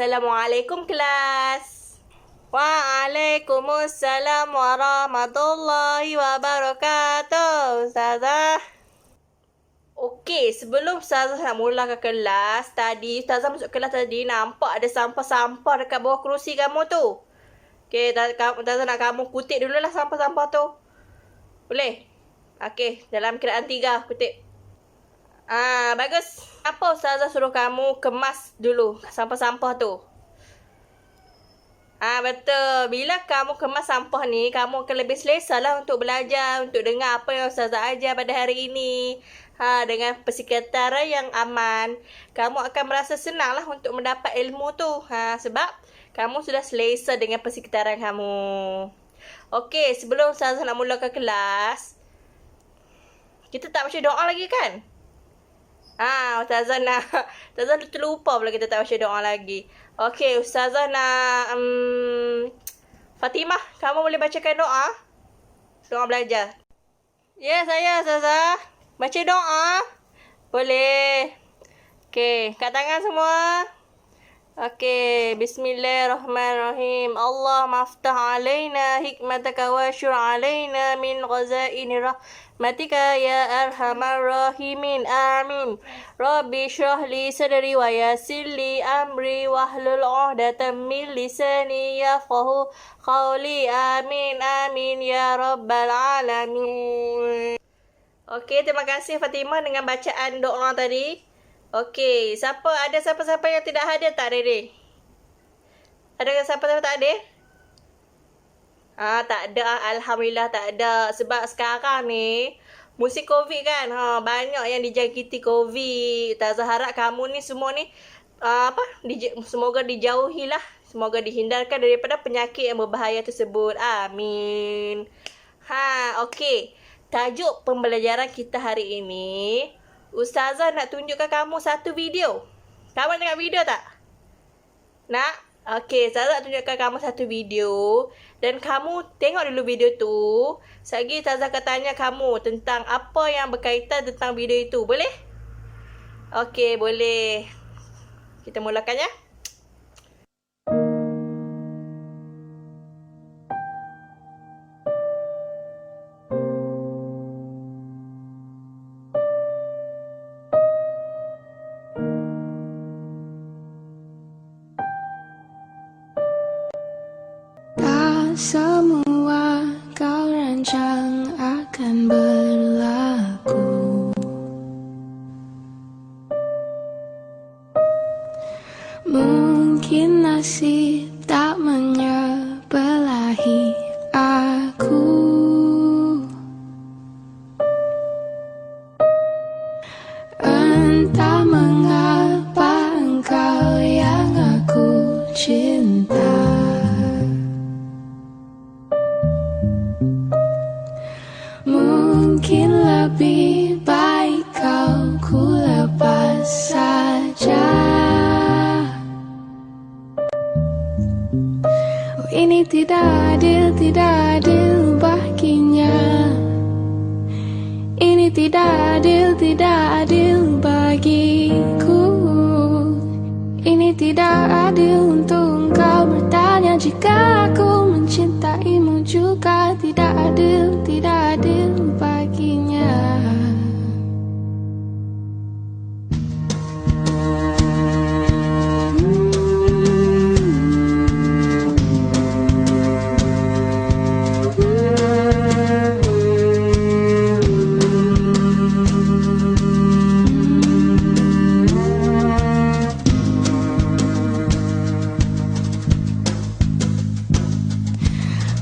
Assalamualaikum kelas. Waalaikumsalam warahmatullahi wabarakatuh. Ustazah. Okey, sebelum Ustazah nak mulakan kelas, tadi Ustazah masuk kelas tadi nampak ada sampah-sampah dekat bawah kerusi kamu tu. Okey, Ustazah nak kamu kutip dululah sampah-sampah tu. Boleh? Okey, dalam kiraan 3 kutip. Bagus. Apa Ustazah suruh kamu kemas dulu sampah-sampah tu? Betul. Bila kamu kemas sampah ni, kamu akan lebih selesa lah untuk belajar, untuk dengar apa yang Ustazah ajar pada hari ini. Dengan persekitaran yang aman, kamu akan merasa senang lah untuk mendapat ilmu tu. Sebab kamu sudah selesa dengan persekitaran kamu. Okey, sebelum Ustazah nak mulakan kelas, kita tak baca doa lagi kan? Ustazah terlupa pula kita tak baca doa lagi. Okey, Ustazah nak Fatimah, kamu boleh bacakan doa? Doa belajar. Ya, saya Ustazah. Baca doa? Boleh. Okey, kat tangan semua. Okey, bismillahirrahmanirrahim. Allah maftah alaina hikmataka wa syur alaina min ghazaini rahmatika ya arhamar rahimin. Amin. Rabbi syrah li sadri wa yassir li amri wahlul 'uqdatam min lisani yafqahu qawli. Amin. Amin ya rabbal alamin. Okey, terima kasih Fatimah dengan bacaan doa tadi. Okey, ada siapa-siapa yang tidak hadir tak, Dede? Ada siapa-siapa tak hadir? Tak ada. Alhamdulillah tak ada. Sebab sekarang ni musim COVID kan. Banyak yang dijangkiti COVID. Ustazah harap kamu ni semua ni semoga dijauhi lah. Semoga dihindarkan daripada penyakit yang berbahaya tersebut. Amin. Okey. Tajuk pembelajaran kita hari ini, Ustazah nak tunjukkan kamu satu video. Kamu nak tengok video tak? Nak? Okey, Ustazah nak tunjukkan kamu satu video. Dan kamu tengok dulu video tu. Sekejap Ustazah akan tanya kamu tentang apa yang berkaitan tentang video itu. Boleh? Okey, boleh. Kita mulakan ya. Semua kau rancang akan berlaku. Mungkin nasib tak menyebelahi aku. Entah mengapa engkau yang aku cinta. Mungkin lebih baik ku lepas saja. Ini tidak adil baginya. Ini tidak adil bagiku. Ini tidak adil untuk engkau bertanya jika aku mencintaimu juga. Tidak adil baginya.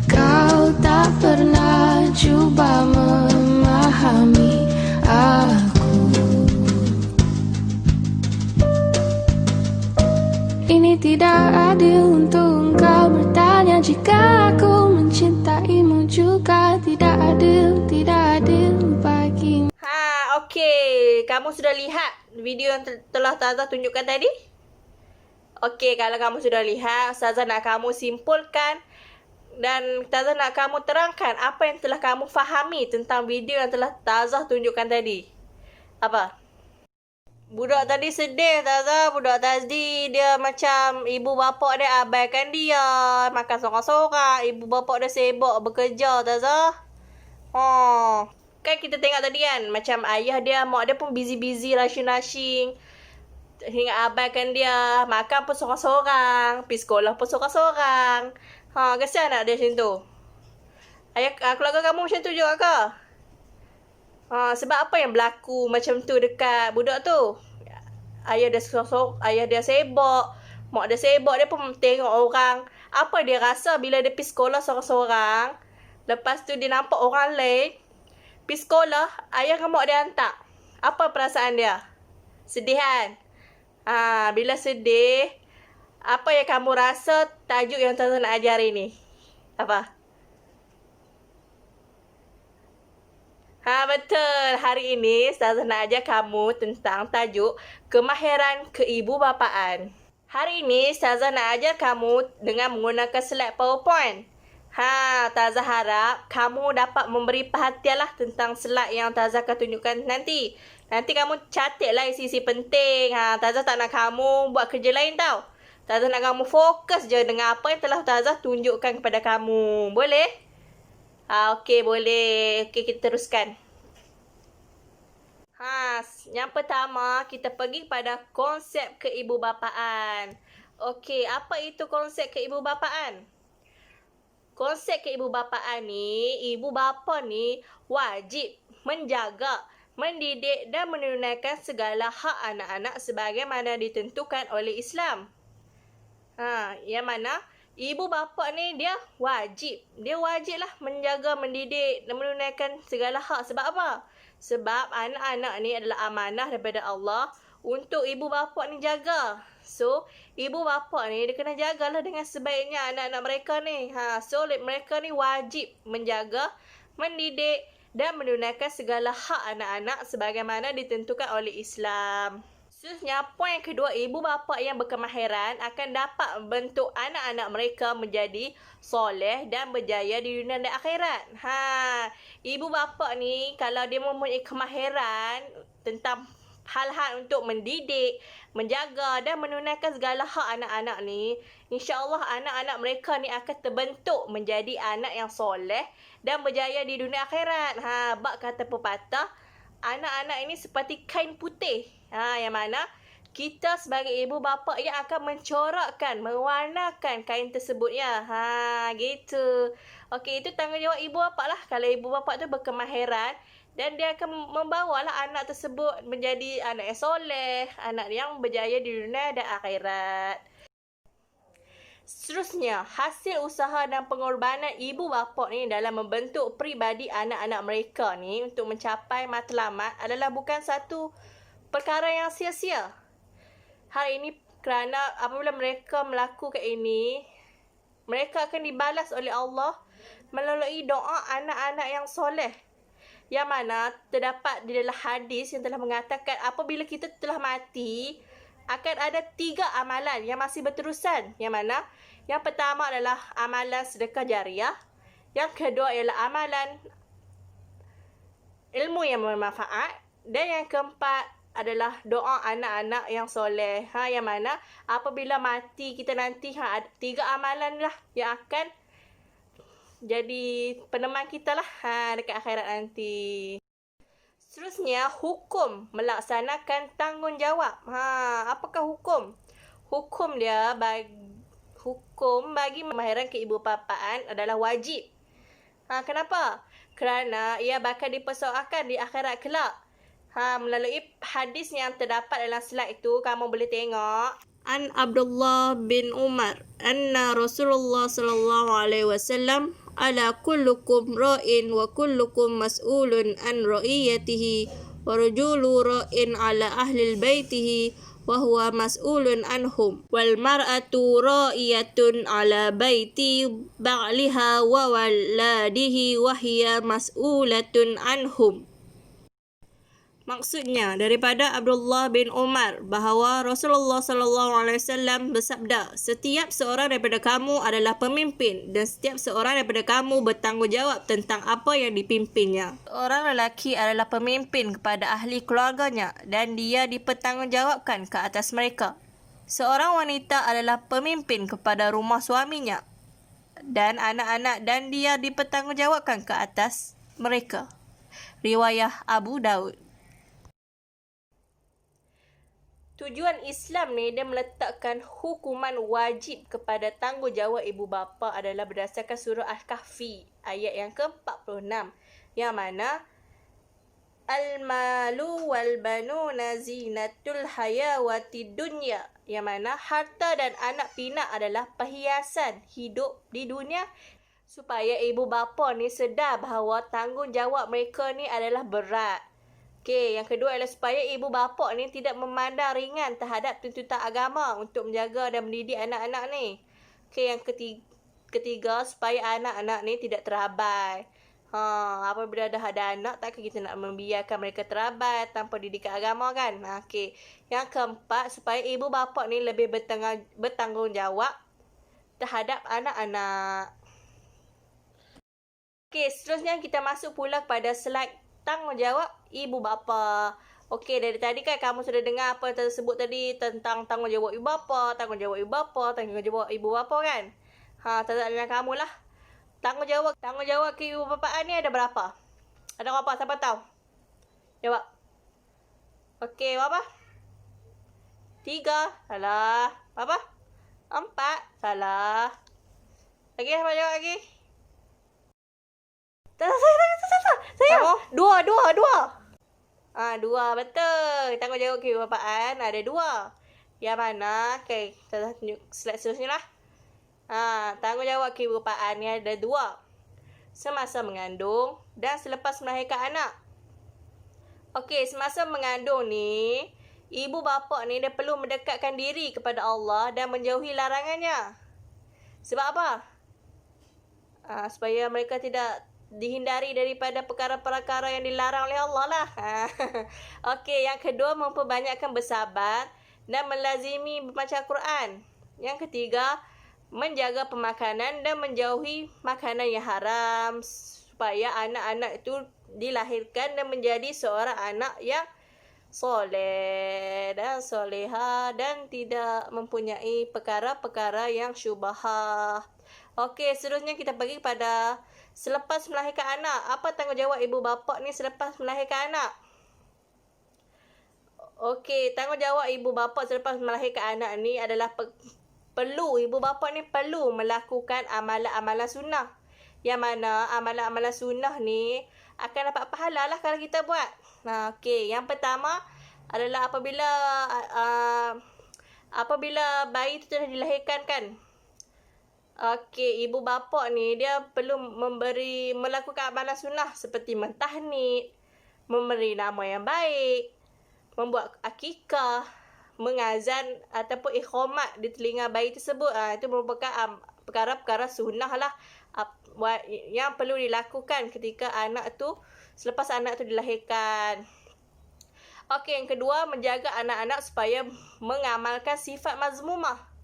Kau tak pernah cuba memahami aku. Ini tidak adil untuk engkau bertanya jika aku mencintaimu juga. Tidak adil baginya. Okey. Kamu sudah lihat video yang telah Ustazah tunjukkan tadi? Okey, kalau kamu sudah lihat, Ustazah nak kamu simpulkan dan Ustazah nak kamu terangkan apa yang telah kamu fahami tentang video yang telah Ustazah tunjukkan tadi. Apa? Budak tadi sedih Taza. Budak tadi dia macam ibu bapa dia abaikan dia. Makan sorang-sorang. Ibu bapa dia sibuk bekerja Taza. Oh. Kan kita tengok tadi kan. Macam ayah dia, mak dia pun busy-busy rushing-rushing. Hingga abaikan dia. Makan pun sorang-sorang. Pergi sekolah pun sorang-sorang. Kesian tak dia macam tu? Ayah, keluarga kamu macam tu juga ke? Sebab apa yang berlaku macam tu dekat budak tu? Ayah dia ayah dia sibuk, mak dia sibuk, dia pun tengok orang. Apa dia rasa bila dia pergi sekolah seorang-seorang, lepas tu dia nampak orang lain pergi sekolah, ayah dengan mak dia hantar. Apa perasaan dia? Sedih kan? Bila sedih, apa yang kamu rasa tajuk yang Tata nak ajar ini? Apa? Betul. Hari ini Ustazah nak ajar kamu tentang tajuk kemahiran keibubapaan. Hari ini Ustazah nak ajar kamu dengan menggunakan slide PowerPoint. Ustazah harap kamu dapat memberi perhatianlah tentang slide yang Ustazah akan tunjukkan nanti. Nanti kamu catatlah isi-isi penting. Ustazah tak nak kamu buat kerja lain tau. Ustazah nak kamu fokus je dengan apa yang telah Ustazah tunjukkan kepada kamu. Boleh? Okey, boleh. Okey, kita teruskan. Yang pertama, kita pergi pada konsep keibubapaan. Okey, apa itu konsep keibubapaan? Konsep keibubapaan ni, ibu bapa ni wajib menjaga, mendidik dan menunaikan segala hak anak-anak sebagaimana ditentukan oleh Islam. Yang mana ibu bapa ni dia wajiblah menjaga, mendidik dan menunaikan segala hak. Sebab apa? Sebab anak-anak ni adalah amanah daripada Allah untuk ibu bapa ni jaga. So, ibu bapa ni dia kena jagalah dengan sebaiknya anak-anak mereka ni. So mereka ni wajib menjaga, mendidik dan menunaikan segala hak anak-anak sebagaimana ditentukan oleh Islam. Seterusnya, poin kedua, ibu bapa yang berkemahiran akan dapat membentuk anak-anak mereka menjadi soleh dan berjaya di dunia dan akhirat. Ibu bapa ni kalau dia mempunyai kemahiran tentang hal-hal untuk mendidik, menjaga dan menunaikan segala hak anak-anak ni, insya-Allah anak-anak mereka ni akan terbentuk menjadi anak yang soleh dan berjaya di dunia akhirat. Bab kata pepatah, anak-anak ini seperti kain putih. Yang mana kita sebagai ibu bapa yang akan mencorakkan, mewarnakan kain tersebut ya. Gitu. Okey, itu tanggungjawab ibu bapa lah. Kalau ibu bapa tu berkemahiran dan dia akan membawalah anak tersebut menjadi anak yang soleh, anak yang berjaya di dunia dan akhirat. Seterusnya, hasil usaha dan pengorbanan ibu bapa ni dalam membentuk peribadi anak-anak mereka ni untuk mencapai matlamat adalah bukan satu perkara yang sia-sia. Hari ini kerana apabila mereka melakukan ini, mereka akan dibalas oleh Allah melalui doa anak-anak yang soleh. Yang mana terdapat di dalam hadis yang telah mengatakan apabila kita telah mati, akan ada 3 amalan yang masih berterusan. Yang mana yang pertama adalah amalan sedekah jariah. Yang kedua ialah amalan ilmu yang bermanfaat. Dan yang keempat adalah doa anak-anak yang soleh. Yang mana apabila mati kita nanti ada 3 amalan lah yang akan jadi peneman kita lah dekat akhirat nanti. Seterusnya, hukum melaksanakan tanggungjawab. Apakah hukum? Hukum bagi kemahiran keibubapaan adalah wajib. Kenapa? Kerana ia bakal dipersoalkan di akhirat kelak. Melalui hadis yang terdapat dalam slide itu, kamu boleh tengok. An Abdullah bin Umar anna Rasulullah sallallahu alaihi wasallam ala kullukum ra'in wa kullukum mas'ulun an ra'iyatihi wa rajulu ra'in ala ahli baitihi wa huwa mas'ulun anhum wal mar'atu ra'iyatun ala baiti ba'liha wa waladihi wa hiya mas'ulatun anhum. Maksudnya daripada Abdullah bin Umar bahawa Rasulullah sallallahu alaihi wasallam bersabda, setiap seorang daripada kamu adalah pemimpin dan setiap seorang daripada kamu bertanggungjawab tentang apa yang dipimpinnya. Seorang lelaki adalah pemimpin kepada ahli keluarganya dan dia dipertanggungjawabkan ke atas mereka. Seorang wanita adalah pemimpin kepada rumah suaminya dan anak-anak dan dia dipertanggungjawabkan ke atas mereka. Riwayah Abu Daud. Tujuan Islam ni dia meletakkan hukuman wajib kepada tanggungjawab ibu bapa adalah berdasarkan surah Al-Kahfi ayat yang ke-46 yang mana al-malu wal banuna zinatul hayawati dunya yang mana harta dan anak pinak adalah perhiasan hidup di dunia supaya ibu bapa ni sedar bahawa tanggungjawab mereka ni adalah berat. Okey, yang kedua adalah supaya ibu bapa ni tidak memandang ringan terhadap tuntutan agama untuk menjaga dan mendidik anak-anak ni. Okey, yang ketiga supaya anak-anak ni tidak terabai. Apabila dah ada anak, takkan kita nak membiarkan mereka terabai tanpa didikan agama kan? Okey. Yang keempat, supaya ibu bapa ni lebih bertanggungjawab terhadap anak-anak. Okey, seterusnya kita masuk pula kepada slide tanggungjawab ibu bapa. Okey, dari tadi kan kamu sudah dengar apa yang tersebut tadi tentang tanggungjawab ibu bapa, tanggungjawab ibu bapa, tanggungjawab ibu bapa kan? Tanya kamu lah. Tanggungjawab ke ibu bapaan ni ada berapa? Ada berapa? Siapa tahu? Jawab. Okey, berapa? 3. Salah. Berapa? 4. Salah. Lagi siapa jawab lagi? Saya. Dua. 2, betul. Tanggungjawab kebapaan ada 2. Yang mana? Okey, kita tunjuk slide seterusnya lah. Tanggungjawab kebapaan ni ada 2. Semasa mengandung dan selepas melahirkan anak. Okey, semasa mengandung ni, ibu bapa ni dia perlu mendekatkan diri kepada Allah dan menjauhi larangannya. Sebab apa? Supaya mereka tidak dihindari daripada perkara-perkara yang dilarang oleh Allah lah. Okey, yang kedua memperbanyakkan bersabar dan melazimi membaca Quran. Yang ketiga, menjaga pemakanan dan menjauhi makanan yang haram supaya anak-anak itu dilahirkan dan menjadi seorang anak yang soleh dan soleha dan tidak mempunyai perkara-perkara yang syubhah. Okey, seterusnya kita pergi pada selepas melahirkan anak. Apa tanggungjawab ibu bapa ni selepas melahirkan anak? Okey, tanggungjawab ibu bapa selepas melahirkan anak ni adalah ibu bapa ni perlu melakukan amalan-amalan sunnah. Yang mana amalan-amalan sunnah ni akan dapat pahala lah kalau kita buat. Okey, yang pertama adalah apabila bayi tu telah dilahirkan kan. Okey, ibu bapa ni dia perlu melakukan amalan sunnah seperti mentahnik, memberi nama yang baik, membuat akikah, mengazan ataupun ikhramat di telinga bayi tersebut. Itu merupakan perkara-perkara sunnah lah yang perlu dilakukan ketika selepas anak tu dilahirkan. Okey, yang kedua menjaga anak-anak supaya mengamalkan sifat mazmumah.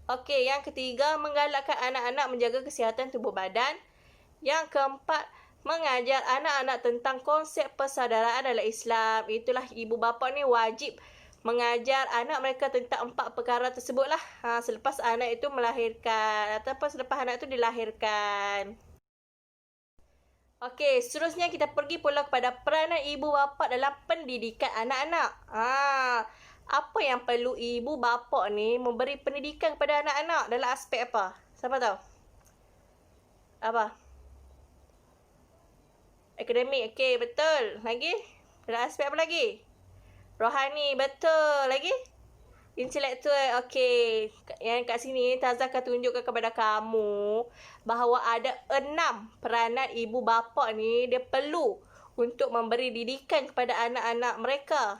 Okey, yang ketiga menggalakkan anak-anak menjaga kesihatan tubuh badan. Yang keempat mengajar anak-anak tentang konsep persaudaraan dalam Islam. Itulah ibu bapa ni wajib mengajar anak mereka tentang 4 perkara tersebutlah. Selepas anak itu melahirkan ataupun selepas anak itu dilahirkan. Okey, seterusnya kita pergi pula kepada peranan ibu bapa dalam pendidikan anak-anak. Apa yang perlu ibu bapa ni memberi pendidikan kepada anak-anak dalam aspek apa? Siapa tahu? Apa? Akademik. Okey, betul. Lagi? Dalam aspek apa lagi? Rohani. Betul. Lagi? Intelektual. Okey. Yang kat sini Tazah akan tunjukkan kepada kamu bahawa ada 6 peranan ibu bapa ni dia perlu untuk memberi didikan kepada anak-anak mereka.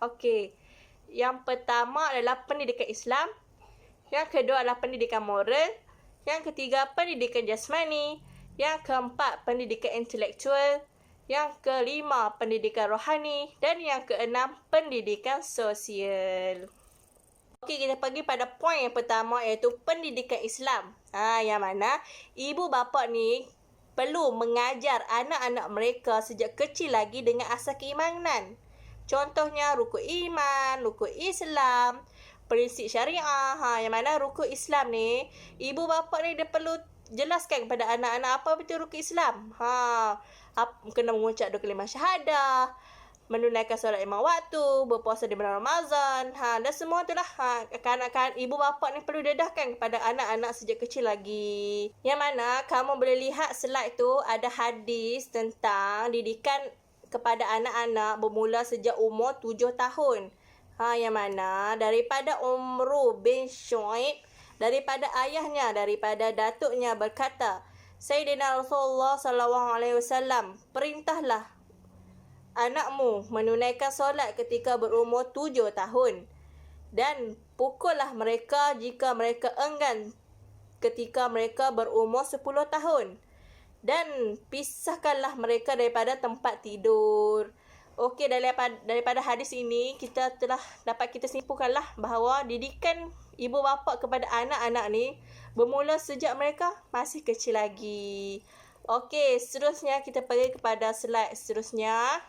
Okey. Yang pertama adalah pendidikan Islam. Yang kedua adalah pendidikan moral. Yang ketiga pendidikan jasmani. Yang keempat pendidikan intelektual. Yang kelima, pendidikan rohani. Dan yang keenam, pendidikan sosial. Okey, kita pergi pada poin yang pertama iaitu pendidikan Islam. Yang mana ibu bapa ni perlu mengajar anak-anak mereka sejak kecil lagi dengan asas keimanan. Contohnya rukun iman, rukun Islam, prinsip syariah. Yang mana rukun Islam ni, ibu bapa ni dia perlu jelaskan kepada anak-anak apa betul rukun Islam. Kena mengucap 2 kalimah syahadah, menunaikan solat 5 waktu, berpuasa di bulan Ramadan. Dan semua itulah kanak-kanak ibu bapa ni perlu dedahkan kepada anak-anak sejak kecil lagi. Yang mana kamu boleh lihat slide tu ada hadis tentang didikan kepada anak-anak bermula sejak umur 7 tahun. Yang mana daripada Umru bin Syuaib, daripada ayahnya, daripada datuknya berkata, Sayyidina Rasulullah SAW, perintahlah anakmu menunaikan solat ketika berumur 7 tahun dan pukullah mereka jika mereka enggan ketika mereka berumur 10 tahun dan pisahkanlah mereka daripada tempat tidur. Okey, daripada hadis ini kita telah dapat kita simpulkanlah bahawa didikan ibu bapa kepada anak-anak ni bermula sejak mereka masih kecil lagi. Okey, seterusnya kita pergi kepada slide seterusnya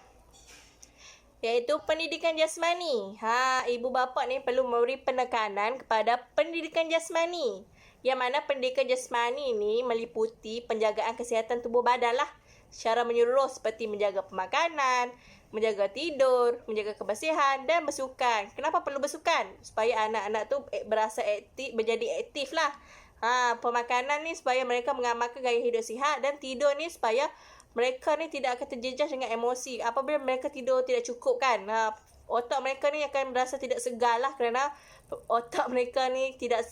iaitu pendidikan jasmani. Ibu bapa ni perlu memberi penekanan kepada pendidikan jasmani. Yang mana pendidikan jasmani ni meliputi penjagaan kesihatan tubuh badan lah, secara menyeluruh seperti menjaga pemakanan, menjaga tidur, menjaga kebersihan dan bersukan. Kenapa perlu bersukan? Supaya anak-anak tu berasa aktif, menjadi aktif lah. Pemakanan ni supaya mereka mengamalkan gaya hidup sihat, dan tidur ni supaya mereka ni tidak akan terjejas dengan emosi. Apabila mereka tidur tidak cukup kan, otak mereka ni akan merasa tidak segar lah kerana otak mereka ni tidak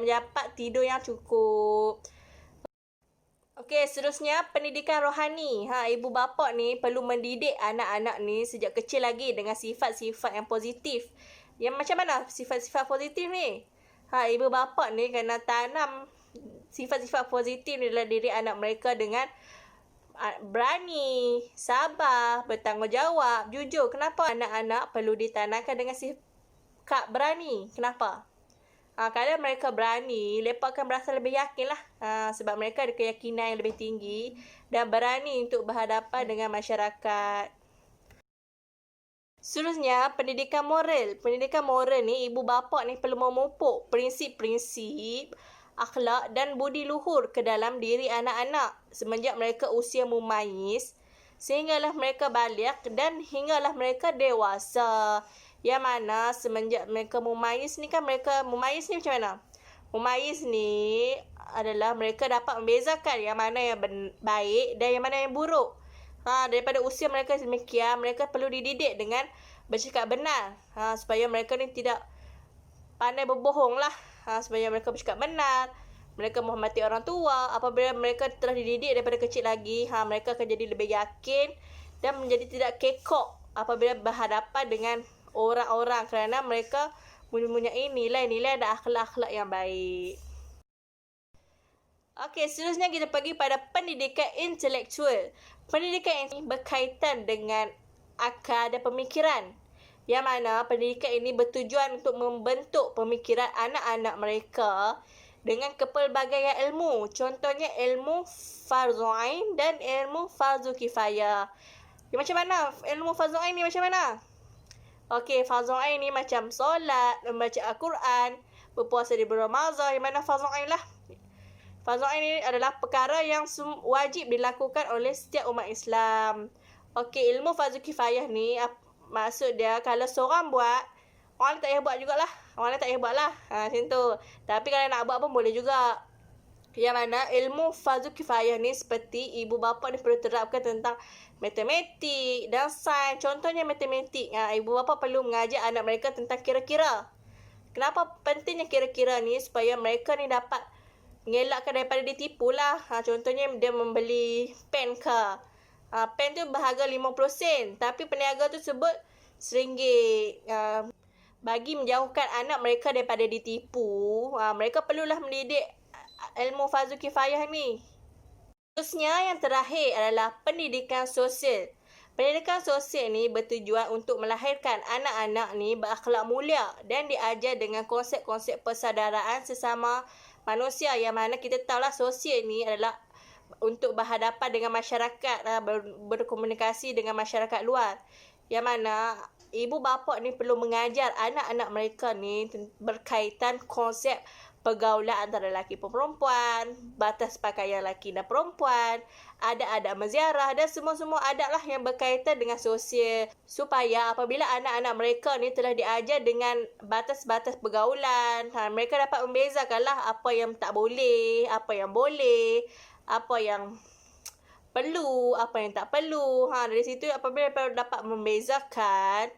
mendapat tidur yang cukup. Okey, seterusnya pendidikan rohani. Ibu bapa ni perlu mendidik anak-anak ni sejak kecil lagi dengan sifat-sifat yang positif. Yang macam mana sifat-sifat positif ni? Ibu bapa ni kena tanam sifat-sifat positif dalam diri anak mereka dengan berani, sabar, bertanggungjawab, jujur. Kenapa anak-anak perlu ditanamkan dengan sikap berani? Kenapa? Kalau mereka berani, mereka akan berasa lebih yakin lah. Sebab mereka ada keyakinan yang lebih tinggi dan berani untuk berhadapan dengan masyarakat. Seterusnya, pendidikan moral. Pendidikan moral ni, ibu bapa ni perlu memupuk prinsip-prinsip, akhlak dan budi luhur ke dalam diri anak-anak semenjak mereka usia mumayyiz sehinggalah mereka baligh dan hinggalah mereka dewasa. Yang mana semenjak mereka mumayyiz ni kan, mereka mumayyiz ni macam mana? Mumayyiz ni adalah mereka dapat membezakan yang mana yang baik dan yang mana yang buruk. Daripada usia mereka demikian, mereka perlu dididik dengan bercakap benar. Supaya mereka ni tidak pandai berbohong lah. Supaya mereka bercakap benar. Mereka menghormati orang tua. Apabila mereka telah dididik daripada kecil lagi, mereka akan jadi lebih yakin dan menjadi tidak kekok apabila berhadapan dengan orang-orang kerana mereka mempunyai nilai-nilai dan akhlak-akhlak yang baik. Okey, seterusnya kita pergi pada pendidikan intelektual. Pendidikan ini berkaitan dengan akal dan pemikiran. Yang mana pendidikan ini bertujuan untuk membentuk pemikiran anak-anak mereka dengan kepelbagaian ilmu. Contohnya ilmu fardu ain dan ilmu fardu kifayah. Macam mana? Ilmu fardu ain ni macam mana? Okey, fardu ain ni macam solat, membaca Al-Quran, berpuasa di bulan Ramadan. Yang mana fardu ain lah. Fardu ain ni adalah perkara yang wajib dilakukan oleh setiap umat Islam. Okey, ilmu fardu kifayah ni maksud dia kalau seorang buat, orang tak payah buat jugalah. Orang lain tak payah buat lah. Macam tu. Tapi kalau nak buat pun boleh juga. Yang mana ilmu fardu kifayah ni seperti ibu bapa ni perlu terapkan tentang matematik dan sains. Contohnya matematik. Ibu bapa perlu mengajar anak mereka tentang kira-kira. Kenapa pentingnya kira-kira ni? Supaya mereka ni dapat mengelakkan daripada ditipu lah. Contohnya dia membeli pen ke. Pen tu berharga 50 sen. Tapi peniaga tu sebut RM1. Bagi menjauhkan anak mereka daripada ditipu, mereka perlulah mendidik ilmu fardu kifayah ni. Seterusnya yang terakhir adalah pendidikan sosial. Pendidikan sosial ni bertujuan untuk melahirkan anak-anak ni berakhlak mulia dan diajar dengan konsep-konsep persaudaraan sesama manusia, yang mana kita tahulah sosial ni adalah untuk berhadapan dengan masyarakat, berkomunikasi dengan masyarakat luar. Yang mana ibu bapa ni perlu mengajar anak-anak mereka ni berkaitan konsep pergaulan antara lelaki dan perempuan, batas pakaian lelaki dan perempuan, adab-adab menziarah dan semua-semua adab lah yang berkaitan dengan sosial, supaya apabila anak-anak mereka ni telah diajar dengan batas-batas pergaulan, mereka dapat membezakanlah apa yang tak boleh, apa yang boleh, apa yang perlu, apa yang tak perlu. Dari situ apabila mereka dapat membezakan,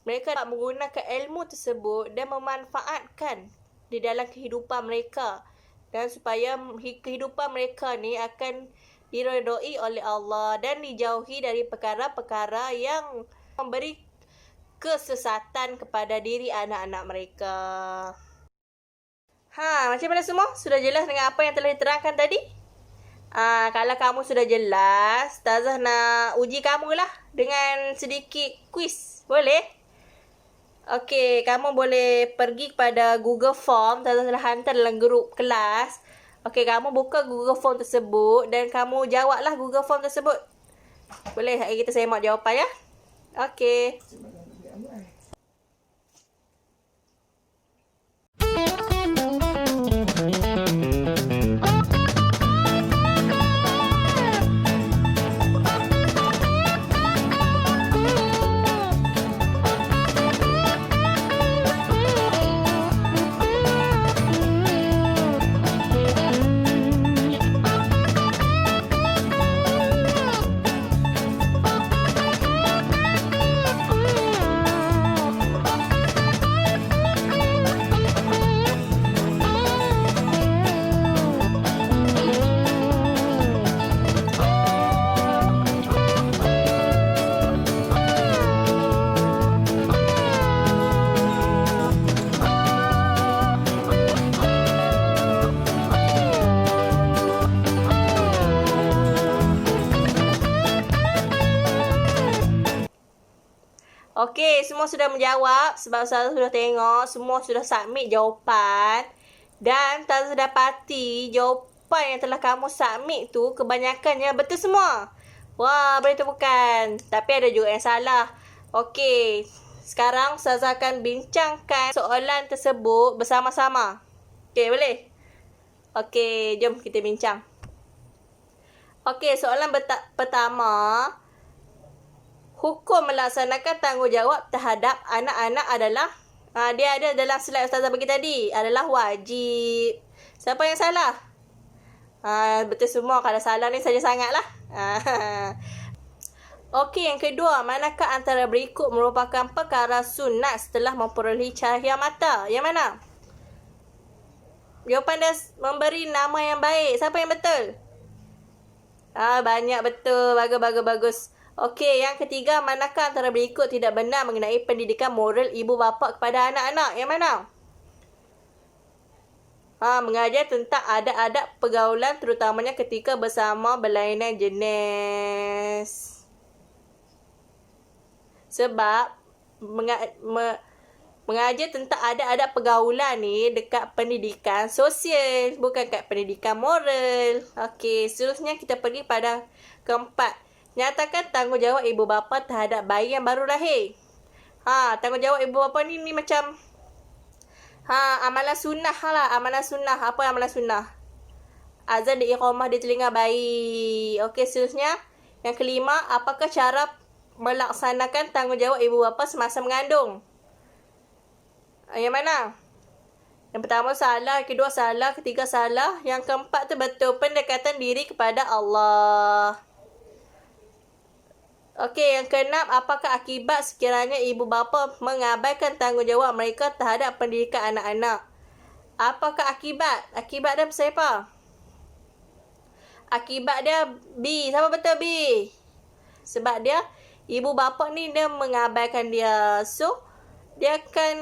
mereka dapat menggunakan ilmu tersebut dan memanfaatkan di dalam kehidupan mereka, dan supaya kehidupan mereka ni akan diredai oleh Allah dan dijauhi dari perkara-perkara yang memberi kesesatan kepada diri anak-anak mereka. Macam mana semua? Sudah jelas dengan apa yang telah diterangkan tadi? Kalau kamu sudah jelas, Ustazah nak uji kamu lah dengan sedikit quiz. Boleh? Okey, kamu boleh pergi kepada Google Form. Ustazah telah hantar dalam grup kelas. Okey, kamu buka Google Form tersebut dan kamu jawablah Google Form tersebut. Boleh? Kita semak jawapan ya. Okey. Okey, semua sudah menjawab sebab Ustazah sudah tengok, semua sudah submit jawapan. Dan Ustazah dapati jawapan yang telah kamu submit tu kebanyakannya betul semua. Wah, boleh tepukan. Tapi ada juga yang salah. Okey, sekarang Ustazah akan bincangkan soalan tersebut bersama-sama. Okey, boleh? Okey, jom kita bincang. Okey, soalan pertama. Hukum melaksanakan tanggungjawab terhadap anak-anak adalah, dia ada dalam slide Ustazah bagi tadi, adalah wajib. Siapa yang salah? Betul semua. Kalau salah ni saja sangatlah. Okey, yang kedua, manakah antara berikut merupakan perkara sunat setelah memperolehi cahaya mata? Yang mana? Jawapan dia memberi nama yang baik. Siapa yang betul? Banyak betul. Bagus. Okey, yang ketiga, manakah antara berikut tidak benar mengenai pendidikan moral ibu bapa kepada anak-anak? Yang mana? Mengajar tentang adab-adab pergaulan terutamanya ketika bersama berlainan jenis. Sebab mengajar tentang adab-adab pergaulan ni dekat pendidikan sosial, bukan kat pendidikan moral. Okey, seterusnya kita pergi pada keempat. Nyatakan tanggungjawab ibu bapa terhadap bayi yang baru lahir. Tanggungjawab ibu bapa ni macam amalan sunnah lah. Amalan sunnah. Apa amalan sunnah? Azan di iqamah di telinga bayi. Okey, seterusnya. Yang kelima, apakah cara melaksanakan tanggungjawab ibu bapa semasa mengandung? Yang mana? Yang pertama salah, yang kedua salah, ketiga salah, yang keempat tu betul. Pendekatan diri kepada Allah. Okey, yang keenam, apakah akibat sekiranya ibu bapa mengabaikan tanggungjawab mereka terhadap pendidikan anak-anak? Apakah akibat? Akibat dia siapa? Akibat dia B. Siapa betul B? Sebab dia, ibu bapa ni dia mengabaikan dia. So, dia akan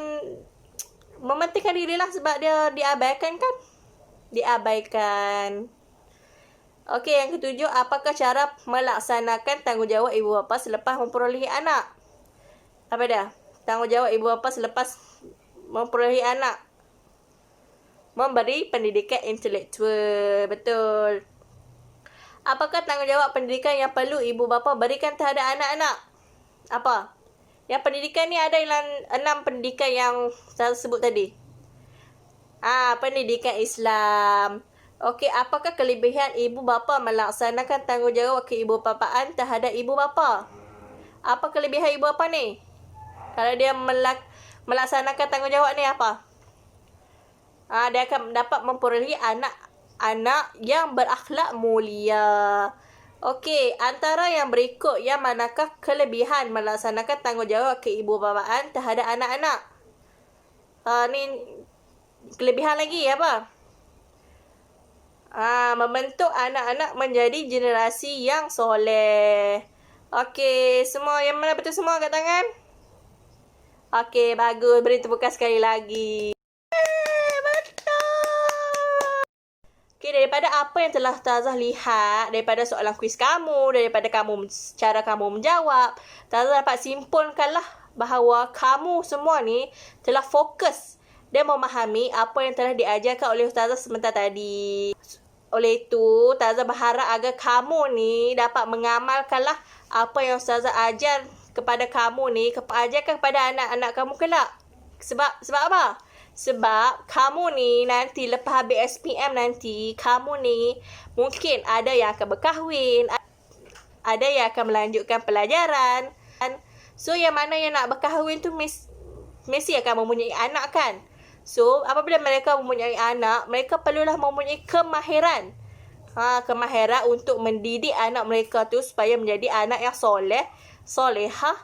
mementingkan diri lah sebab dia diabaikan kan? Diabaikan. Okey, yang ketujuh, apakah cara melaksanakan tanggungjawab ibu bapa selepas memperolehi anak? Apa dia? Tanggungjawab ibu bapa selepas memperolehi anak. Memberi pendidikan intelektual. Betul. Apakah tanggungjawab pendidikan yang perlu ibu bapa berikan terhadap anak-anak? Apa? Yang pendidikan ni ada 6 pendidikan yang saya sebut tadi. Pendidikan Islam. Okey, apakah kelebihan ibu bapa melaksanakan tanggungjawab keibubapaan terhadap ibu bapa? Apa kelebihan ibu bapa ni? Kalau dia melaksanakan tanggungjawab ni apa? Dia akan dapat memperolehi anak-anak yang berakhlak mulia. Okey, antara yang berikut yang manakah kelebihan melaksanakan tanggungjawab keibubapaan terhadap anak-anak? Ni kelebihan lagi apa? Membentuk anak-anak menjadi generasi yang soleh. Okey, semua yang mana betul semua kat tangan? Okey, bagus. Beri tepukan sekali lagi. Okey, daripada apa yang telah Ustazah lihat, daripada soalan kuis kamu, daripada cara kamu menjawab, Ustazah dapat simpulkanlah bahawa kamu semua ni telah fokus dan memahami apa yang telah diajarkan oleh Ustazah sebentar tadi. Oleh itu, Ustazah berharap agar kamu ni dapat mengamalkanlah apa yang Ustazah ajar kepada kamu ni, ajarkan kepada anak-anak kamu kelak. Sebab apa? Sebab kamu ni nanti lepas habis SPM nanti, kamu ni mungkin ada yang akan berkahwin, ada yang akan melanjutkan pelajaran. So, yang mana yang nak berkahwin tu mesti akan mempunyai anak kan? So, apabila mereka mempunyai anak, mereka perlulah mempunyai kemahiran. Kemahiran untuk mendidik anak mereka tu supaya menjadi anak yang soleh, solehah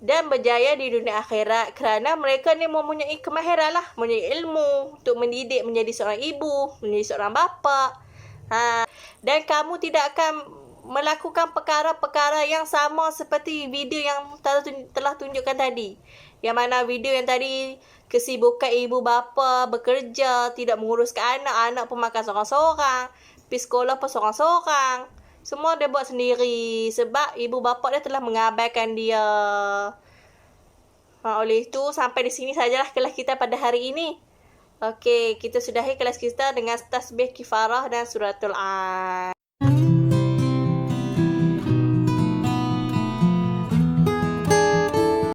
dan berjaya di dunia akhirat. Kerana mereka ni mempunyai kemahiran lah, mempunyai ilmu untuk mendidik menjadi seorang ibu, menjadi seorang bapa. Dan kamu tidak akan melakukan perkara-perkara yang sama seperti video yang telah tunjukkan tadi. Yang mana video yang tadi, kesibukan ibu bapa bekerja, tidak menguruskan anak pun makan seorang-seorang, pergi sekolah pun seorang-seorang. Semua dia buat sendiri sebab ibu bapa dia telah mengabaikan dia. Oleh itu, sampai di sini sajalah kelas kita pada hari ini. Okey, kita sudahi kelas kita dengan tasbih kifarah dan suratul An.